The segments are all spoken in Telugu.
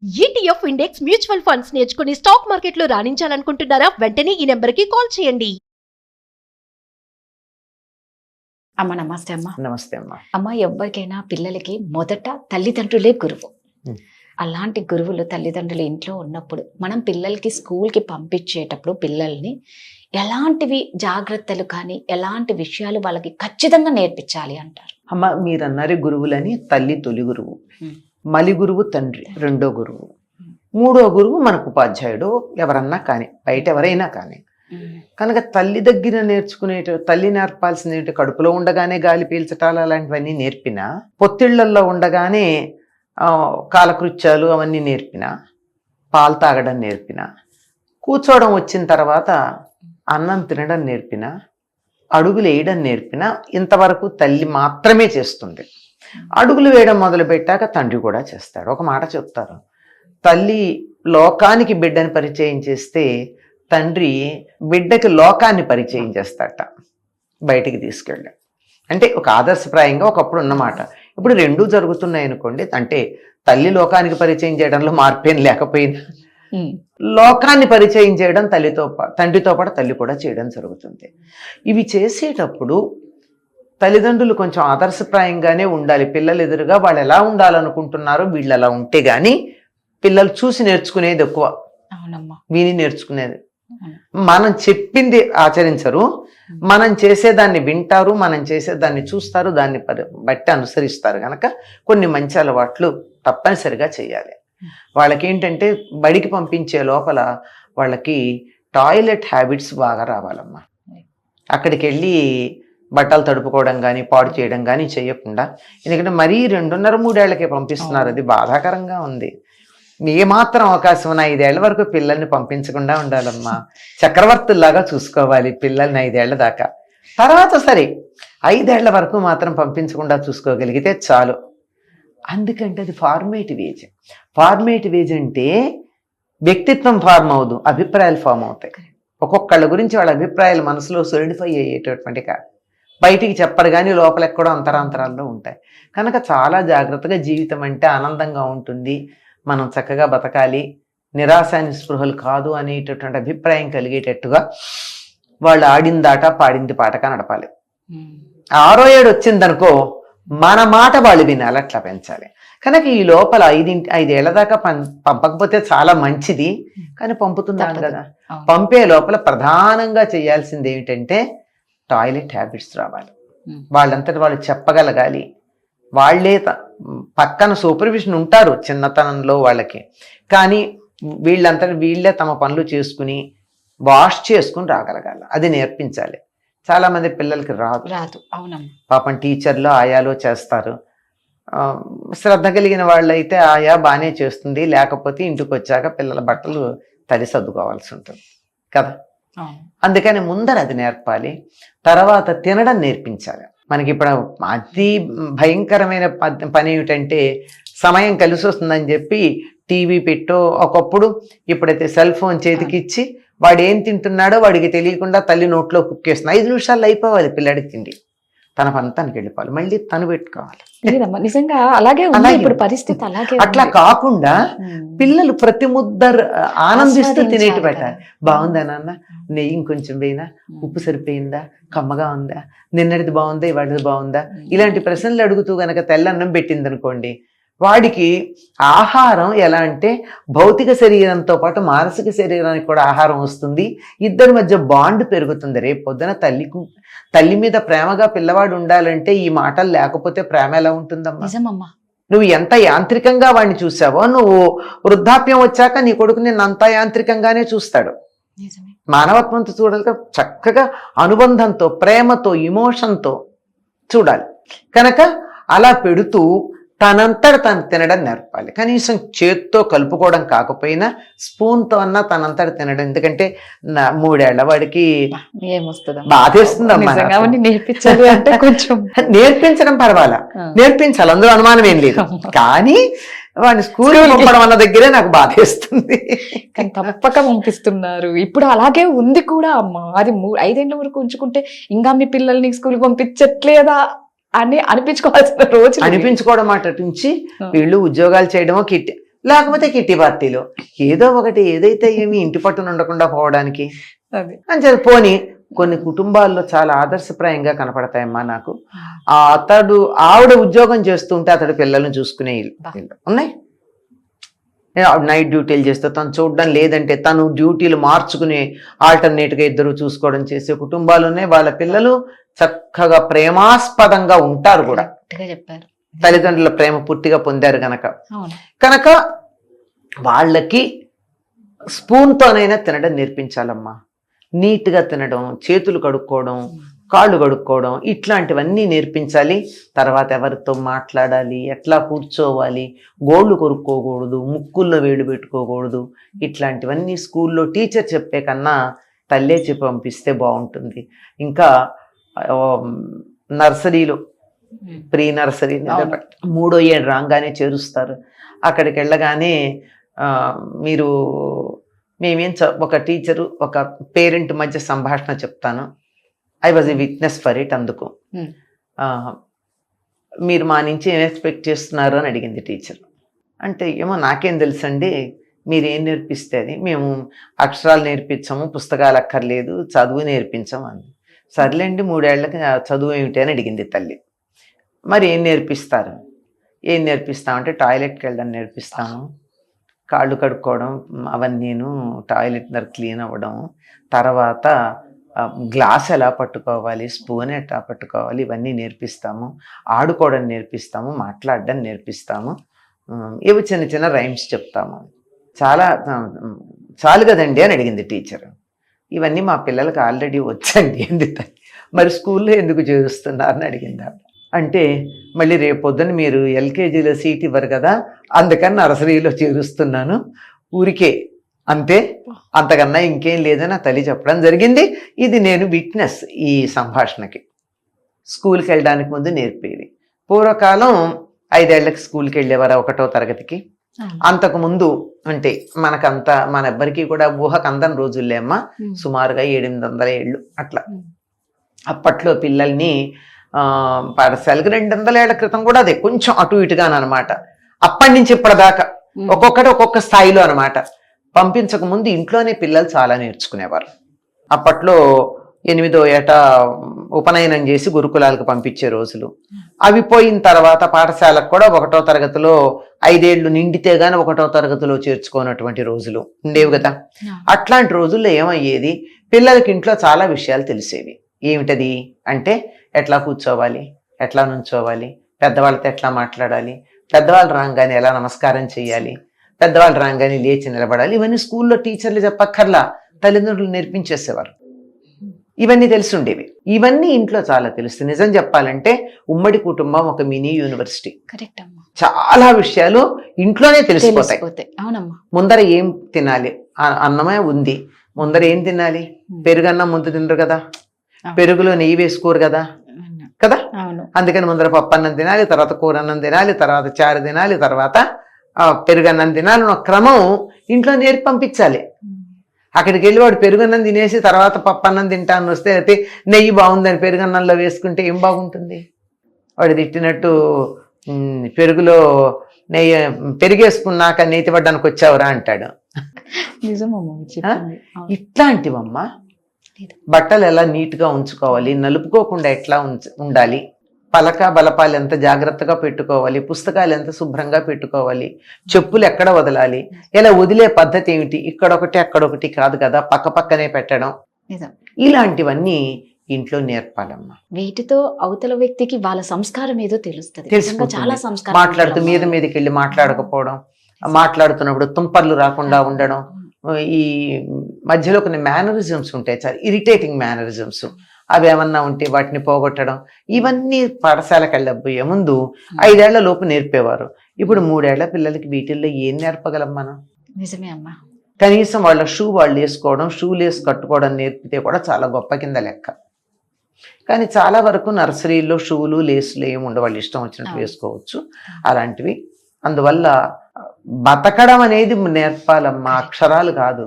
ఈటీఎఫ్ ఇండెక్స్ మ్యూచువల్ ఫండ్స్ నేర్చుకుని స్టాక్ మార్కెట్లో రాణించాలనుకుంటున్నారా? వెంటనే ఈ నెంబర్కి కాల్ చేయండి. అమ్మ నమస్తే అమ్మ. నమస్తే అమ్మా. అమ్మ, ఎవరికైనా పిల్లలకి మొదట తల్లిదండ్రులే గురువు. ఉం. అలాంటి గురువులు తల్లిదండ్రులు ఇంట్లో ఉన్నప్పుడు మనం పిల్లలకి స్కూల్కి పంపించేటప్పుడు పిల్లల్ని ఎలాంటివి జాగ్రత్తలు కానీ ఎలాంటి విషయాలు వాళ్ళకి ఖచ్చితంగా నేర్పించాలి అంటారు? అమ్మ, మీరన్నారు గురువులని తల్లి తొలి గురువు, మలి గురువు తండ్రి రెండో గురువు, మూడో గురువు మనకు ఉపాధ్యాయుడు ఎవరన్నా కానీ బయట ఎవరైనా కానీ. కనుక తల్లి దగ్గర తల్లి నేర్పాల్సిన కడుపులో ఉండగానే గాలి పీల్చటాలు అలాంటివన్నీ నేర్పినా, పొత్తిళ్లల్లో ఉండగానే కాలకృత్యాలు అవన్నీ నేర్పినా, పాలు తాగడం నేర్పినా, కూర్చోవడం వచ్చిన తర్వాత అన్నం తినడం నేర్పినా, అడుగులు వేయడం నేర్పినా, ఇంతవరకు తల్లి మాత్రమే చేస్తుంది. అడుగులు వేయడం మొదలు పెట్టాక తండ్రి కూడా చేస్తాడు. ఒక మాట చెప్తారు, తల్లి లోకానికి బిడ్డని పరిచయం చేస్తే తండ్రి బిడ్డకి లోకాన్ని పరిచయం చేస్తాడట, బయటికి తీసుకెళ్ళి. అంటే ఒక ఆదర్శప్రాయంగా ఒకప్పుడు ఉన్నమాట. ఇప్పుడు రెండూ జరుగుతున్నాయి అనుకోండి. అంటే తల్లి లోకానికి పరిచయం చేయడంలో మార్పేం లేకపోయినా లోకాన్ని పరిచయం చేయడం తండ్రితో పాటు తల్లి కూడా చేయడం జరుగుతుంది. ఇవి చేసేటప్పుడు తల్లిదండ్రులు కొంచెం ఆదర్శప్రాయంగానే ఉండాలి. పిల్లలు ఎదురుగా వాళ్ళు ఎలా ఉండాలనుకుంటున్నారో వీళ్ళు అలా ఉంటే గాని పిల్లలు చూసి నేర్చుకునేది ఎక్కువ, విని నేర్చుకునేది. మనం చెప్పింది ఆచరించరు, మనం చేసేదాన్ని వింటారు, మనం చేసేదాన్ని చూస్తారు, దాన్ని బట్టి అనుసరిస్తారు. కనుక కొన్ని మంచి అలవాట్లు తప్పనిసరిగా చేయాలి. వాళ్ళకి ఏంటంటే బడికి పంపించే లోపల వాళ్ళకి టాయిలెట్ హ్యాబిట్స్ బాగా రావాలమ్మా. అక్కడికి వెళ్ళి బట్టలు తడుపుకోవడం కానీ పాడు చేయడం కానీ చేయకుండా, ఎందుకంటే మరీ 2.5-3 ఏళ్లకే పంపిస్తున్నారు. అది బాధాకరంగా ఉంది. ఏమాత్రం అవకాశం ఉన్న 5 ఏళ్ల వరకు పిల్లల్ని పంపించకుండా ఉండాలమ్మా. చక్రవర్తుల్లాగా చూసుకోవాలి పిల్లల్ని 5 ఏళ్ల దాకా. తర్వాత సరే 5 ఏళ్ల వరకు మాత్రం పంపించకుండా చూసుకోగలిగితే చాలు. అందుకంటే అది ఫార్మేటివ్ ఏజ్. ఫార్మేటివ్ ఏజ్ అంటే వ్యక్తిత్వం ఫార్మ్ అవ్వదు, అభిప్రాయాలు ఫామ్ అవుతాయి. ఒక్కొక్కళ్ళ గురించి వాళ్ళ అభిప్రాయాలు మనసులో సొలిడిఫై అయ్యేటటువంటి కాదు, బయటికి చెప్పరు కానీ లోపల ఎక్కడో అంతరాంతరాల్లో ఉంటాయి. కనుక చాలా జాగ్రత్తగా జీవితం అంటే ఆనందంగా ఉంటుంది, మనం చక్కగా బతకాలి, నిరాశ నిస్పృహలు కాదు అనేటటువంటి అభిప్రాయం కలిగేటట్టుగా వాళ్ళు ఆడిందాట పాడింది పాటగా నడపాలి. 6వ ఏడు వచ్చిందనుకో మన మాట వాళ్ళు వినాలి, అట్లా పెంచాలి. కనుక ఈ లోపల 5 ఏళ్ల దాకా పంపకపోతే చాలా మంచిది, కానీ పంపుతున్నాను కదా. పంపే లోపల ప్రధానంగా చేయాల్సింది ఏమిటంటే టాయిలెట్ హ్యాబిట్స్ రావాలి. వాళ్ళంతటి వాళ్ళు చెప్పగలగాలి. వాళ్ళే పక్కన సూపర్విజన్ ఉంటారు చిన్నతనంలో వాళ్ళకి, కానీ వీళ్ళంతటి వీళ్ళే తమ పనులు చేసుకుని వాష్ చేసుకుని రాగలగాలి. అది నేర్పించాలి. చాలా మంది పిల్లలకి రాదు. అవునమ్మా. పాపం టీచర్లు ఆయాలో చేస్తారు. శ్రద్ధ కలిగిన వాళ్ళైతే ఆయా బాగానే చేస్తుంది, లేకపోతే ఇంటికి వచ్చాక పిల్లల బట్టలు తడి సర్దుకోవాల్సి ఉంటుంది కదా. అందుకని ముందర అది నేర్పాలి. తర్వాత తినడం నేర్పించాలి. మనకి ఇప్పుడు అతి భయంకరమైన పని ఏమిటంటే సమయం కలిసి వస్తుందని చెప్పి టీవీ పెట్టో, ఒకప్పుడు ఇప్పుడైతే సెల్ ఫోన్ చేతికి ఇచ్చి వాడు ఏం తింటున్నాడో వాడికి తెలియకుండా తల్లి నోట్లో కుక్కేస్తుంది. 5 నిమిషాల్లో అయిపోవాలి పిల్లడికి తిండి, తన పని తనకి వెళ్ళిపోవాలి, మళ్ళీ తను పెట్టుకోవాలి. నిజంగా అలాగే ఇప్పుడు పరిస్థితి. అలాగే అట్లా కాకుండా పిల్లలు ప్రతి ముద్ద ఆనందిస్తూ తినేటి పెట్టాలి. బాగుందా నాన్న, నెయ్యి ఇంకొంచెం వేయినా, ఉప్పు సరిపోయిందా, కమ్మగా ఉందా, నిన్నటిది బాగుందా, ఇవాటిది బాగుందా, ఇలాంటి ప్రశ్నలు అడుగుతూ గనక తెల్లన్నం పెట్టింది అనుకోండి, వాడికి ఆహారం ఎలా అంటే భౌతిక శరీరంతో పాటు మానసిక శరీరానికి కూడా ఆహారం వస్తుంది. ఇద్దరి మధ్య బాండ్ పెరుగుతుంది. రేపు పొద్దున తల్లి మీద ప్రేమగా పిల్లవాడు ఉండాలంటే ఈ మాటలు లేకపోతే ప్రేమ ఎలా ఉంటుందమ్మా? నువ్వు ఎంత యాంత్రికంగా వాడిని చూసావో, నువ్వు వృద్ధాప్యం వచ్చాక నీ కొడుకు నిన్ను అంత యాంత్రికంగానే చూస్తాడు. మానవత్వంతో చూడాలి, చక్కగా అనుబంధంతో, ప్రేమతో, ఇమోషన్తో చూడాలి. కనుక అలా పెడుతూ తనంతట తను తినడం నేర్పాలి. కనీసం చేత్తో కలుపుకోవడం కాకపోయినా స్పూన్తో అన్నా తనంతట తినడం. ఎందుకంటే 3 ఏళ్ల వాడికి బాధేస్తుందమ్మా. నేర్పించడం పర్వాలా, నేర్పించాలి, అందులో అనుమానం ఏం లేదు. కానీ వాడిని స్కూల్ పంపడం అన్న దగ్గరే నాకు బాధేస్తుంది. కానీ తప్పక పంపిస్తున్నారు ఇప్పుడు. అలాగే ఉంది కూడా అమ్మ. అది 5 ఏళ్ల వరకు ఉంచుకుంటే ఇంకా మీ పిల్లల్ని స్కూల్ పంపించట్లేదా అని అనిపించుకోవాల్సిన రోజు. అనిపించుకోవడం మాట నుంచి వీళ్ళు ఉద్యోగాలు చేయడమో లేకపోతే కిట్టి పార్టీలో, ఏదో ఒకటి. ఏదైతే ఏమి ఇంటి పట్టున ఉండకుండా పోవడానికి అని చెప్పి పోని. కొన్ని కుటుంబాల్లో చాలా ఆదర్శప్రాయంగా కనపడతాయమ్మా నాకు. ఆవిడ ఉద్యోగం చేస్తుంటే అతడు పిల్లల్ని చూసుకునే ఇల్లు ఉన్నాయి. నైట్ డ్యూటీలు చేస్తే తను చూడడం, లేదంటే తను డ్యూటీలు మార్చుకుని ఆల్టర్నేట్గా ఇద్దరు చూసుకోవడం చేసే కుటుంబాలు ఉన్నాయి. వాళ్ళ పిల్లలు చక్కగా ప్రేమాస్పదంగా ఉంటారు కూడా. చెప్పారు, తల్లిదండ్రుల ప్రేమ పూర్తిగా పొందారు కనుక వాళ్ళకి స్పూన్తోనైనా తినడం నేర్పించాలమ్మా. నీట్గా తినడం, చేతులు కడుక్కోవడం, కాళ్ళు కడుక్కోవడం, ఇట్లాంటివన్నీ నేర్పించాలి. తర్వాత ఎవరితో మాట్లాడాలి, ఎట్లా కూర్చోవాలి, గోళ్ళు కొరుక్కోకూడదు, ముక్కుల్లో వేడి పెట్టుకోకూడదు, ఇట్లాంటివన్నీ స్కూల్లో టీచర్ చెప్పే కన్నా తల్లే చెప్పి పంపిస్తే బాగుంటుంది. ఇంకా నర్సరీలో, ప్రీ నర్సరీ 3వ ఏడు రాగానే చేరుస్తారు. అక్కడికి వెళ్ళగానే మేమేం ఒక టీచరు ఒక పేరెంట్ మధ్య సంభాషణ చెప్తాను. I was a witness for it. అందుకు మీరు మా నుంచి ఏం ఎక్స్పెక్ట్ చేస్తున్నారు అని అడిగింది టీచర్. అంటే ఏమో నాకేం తెలుసండి, మీరు ఏం నేర్పిస్తే అది. మేము అక్షరాలు నేర్పించాము, పుస్తకాలు అక్కర్లేదు, చదువు నేర్పించాము అంది. సర్లేండి, 3 ఏళ్లకి చదువు ఏమిటి అని అడిగింది తల్లి. మరి ఏం నేర్పిస్తారు? ఏం నేర్పిస్తామంటే టాయిలెట్కి వెళ్ళడం నేర్పిస్తాము, కాళ్ళు కడుక్కోవడం అవన్నీను, టాయిలెట్ క్లీన్ అవ్వడం, తర్వాత గ్లాస్ ఎలా పట్టుకోవాలి, స్పూన్ ఎట్లా పట్టుకోవాలి, ఇవన్నీ నేర్పిస్తాము, ఆడుకోవడం నేర్పిస్తాము, మాట్లాడడం నేర్పిస్తాము, ఇవి చిన్న చిన్న రైమ్స్ చెప్తాము. చాలు కదండి అని అడిగింది టీచర్. ఇవన్నీ మా పిల్లలకి ఆల్రెడీ వచ్చండి అంది. మరి స్కూల్లో ఎందుకు చేరుస్తున్నారని అడిగింది. అంటే మళ్ళీ రేపొద్దున మీరు ఎల్కేజీలో సీట్ ఇవ్వరు కదా, అందుకని నర్సరీలో చేరుస్తున్నాను, ఊరికే అంతే, అంతకన్నా ఇంకేం లేదని నా తల్లి చెప్పడం జరిగింది. ఇది నేను విట్నెస్ ఈ సంభాషణకి. స్కూల్కి వెళ్ళడానికి ముందు నేర్పేది. పూర్వకాలం 5 ఏళ్లకి స్కూల్కి వెళ్ళేవారు, 1వ తరగతికి. అంతకుముందు అంటే మన ఎవ్వరికీ కూడా ఊహకు అందని రోజుల్లే అమ్మ, సుమారుగా 700-800 ఏళ్ళు అట్లా. అప్పట్లో పిల్లల్ని పాఠశాలకి 200 ఏళ్ల క్రితం కూడా అదే, కొంచెం అటు ఇటుగానమాట. అప్పటి నుంచి ఇప్పటిదాకా ఒక్కొక్కటి ఒక్కొక్క స్థాయిలో అనమాట. పంపించక ముందు ఇంట్లోనే పిల్లలు చాలా నేర్చుకునేవారు. అప్పట్లో 8వ ఏట ఉపనయనం చేసి గురుకులాలకు పంపించే రోజులు అవి పోయిన తర్వాత పాఠశాలకు కూడా 1వ తరగతిలో 5 ఏళ్ళు నిండితే గాని 1వ తరగతిలో చేర్చుకోనటువంటి రోజులు ఉండేవి కదా. అట్లాంటి రోజుల్లో ఏమయ్యేది, పిల్లలకి ఇంట్లో చాలా విషయాలు తెలిసేవి. ఏమిటది అంటే ఎట్లా కూర్చోవాలి, ఎట్లా నుంచోవాలి, పెద్దవాళ్ళతో ఎట్లా మాట్లాడాలి, పెద్దవాళ్ళు రాగానే ఎలా నమస్కారం చేయాలి, పెద్దవాళ్ళు రాగానే లేచి నిలబడాలి. ఇవన్నీ స్కూల్లో టీచర్లు చెప్పక్కర్లా, తల్లిదండ్రులు నేర్పించేసేవారు. ఇవన్నీ తెలిసి ఉండేవి. ఇవన్నీ ఇంట్లో చాలా తెలుస్తుంది. నిజం చెప్పాలంటే ఉమ్మడి కుటుంబం ఒక మినీ యూనివర్సిటీ. చాలా విషయాలు ఇంట్లోనే తెలిసిపోతాయి. ముందర ఏం తినాలి, అన్నమే ఉంది, ముందర ఏం తినాలి, పెరుగన్నం ముందు తినరు కదా, పెరుగులో నెయ్యి వేసుకోరు కదా, అందుకని ముందర పప్పు అన్నం తినాలి, తర్వాత కూర అన్నం తినాలి, తర్వాత చారు తినాలి, తర్వాత పెరుగన్నం తినాలి. ఒక క్రమం ఇంట్లో నేర్పి పంపించాలి. అక్కడికి వెళ్ళి వాడు పెరుగన్నం తినేసి తర్వాత పప్పు అన్నం తింటాను వస్తే అయితే నెయ్యి బాగుందని పెరుగన్నంలో వేసుకుంటే ఏం బాగుంటుంది? వాడు తిట్టినట్టు పెరుగులో నెయ్యి పెరిగేసుకున్నాక నేతి పడ్డానికి వచ్చావురా అంటాడు. ఇట్లాంటివమ్మా. బట్టలు ఎలా నీట్గా ఉంచుకోవాలి, నలుపుకోకుండా ఎట్లా ఉండాలి, పలక బలపాలు ఎంత జాగ్రత్తగా పెట్టుకోవాలి, పుస్తకాలు ఎంత శుభ్రంగా పెట్టుకోవాలి, చెప్పులు ఎక్కడ వదలాలి, ఇలా వదిలే పద్ధతి ఏమిటి, ఇక్కడొకటి అక్కడొకటి కాదు కదా, పక్క పక్కనే పెట్టడం, ఇలాంటివన్నీ ఇంట్లో నేర్పాలమ్మా. వీటితో అవతల వ్యక్తికి వాళ్ళ సంస్కారం ఏదో తెలుస్తుంది. చాలా సంస్కారం. మాట్లాడుతూ మీదకి వెళ్ళి మాట్లాడకపోవడం, మాట్లాడుతున్నప్పుడు తుంపర్లు రాకుండా ఉండడం, ఈ మధ్యలో కొన్ని మేనరిజమ్స్ ఉంటాయి, చాలా ఇరిటేటింగ్ మేనరిజమ్స్, అవి ఏమన్నా ఉంటే వాటిని పోగొట్టడం, ఇవన్నీ పాఠశాలకు వెళ్ళబోయే ముందు 5 ఏళ్ల లోపు నేర్పేవారు. ఇప్పుడు 3 ఏళ్ల పిల్లలకి వీటిల్లో ఏం నేర్పగలం మనం? నిజమే అమ్మా. కనీసం వాళ్ళ షూ వాళ్ళు వేసుకోవడం, షూ లేస్ కట్టుకోవడం నేర్పితే కూడా చాలా గొప్ప కింద లెక్క. కానీ చాలా వరకు నర్సరీలో షూలు లేసులు ఏమి ఉండవు, వాళ్ళు ఇష్టం వచ్చినట్టు వేసుకోవచ్చు అలాంటివి. అందువల్ల బతకడం అనేది నేర్పాలమ్మా, అక్షరాలు కాదు.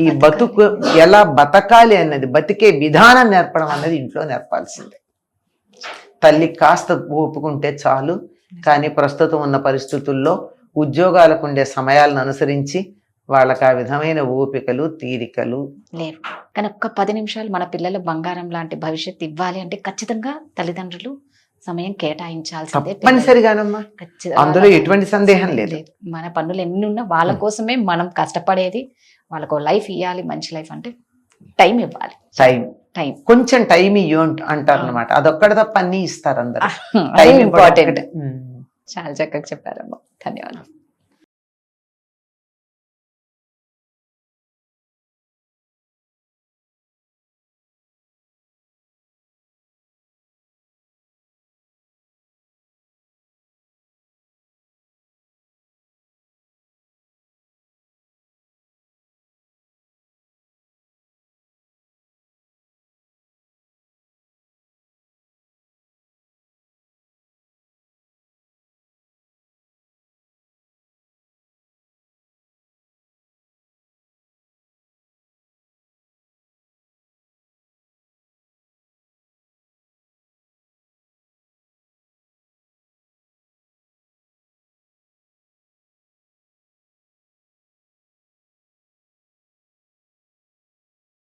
ఈ బతుకు ఎలా బతకాలి అన్నది, బతికే విధానం నేర్పడం అన్నది ఇంట్లో నేర్పాల్సిందే. తల్లి కాస్త ఒప్పుకుంటే చాలు. కానీ ప్రస్తుతం ఉన్న పరిస్థితుల్లో ఉద్యోగాలకు ఉండే సమయాలను అనుసరించి వాళ్ళకి ఆ విధమైన ఓపికలు తీరికలు లేవు. కానీ ఒక్క 10 నిమిషాలు మన పిల్లల బంగారం లాంటి భవిష్యత్తు ఇవ్వాలి అంటే ఖచ్చితంగా తల్లిదండ్రులు సమయం కేటాయించాల్సిందే. తప్పనిసరిగానమ్మా, ఖచ్చితంగా అందులో ఎటువంటి సందేహం లేదు. మన పనులు ఎన్ని ఉన్నా వాళ్ళ కోసమే మనం కష్టపడేది. వాళ్ళకు లైఫ్ ఇవ్వాలి, మంచి లైఫ్ అంటే టైం ఇవ్వాలి. టైం కొంచెం టైం ఇయ్యో అంటారు అనమాట. అదొక్కడ తప్ప అన్ని ఇస్తారు అందరు. ఇంపార్టెంట్. చాలా చక్కగా చెప్పారమ్మా, ధన్యవాదాలు.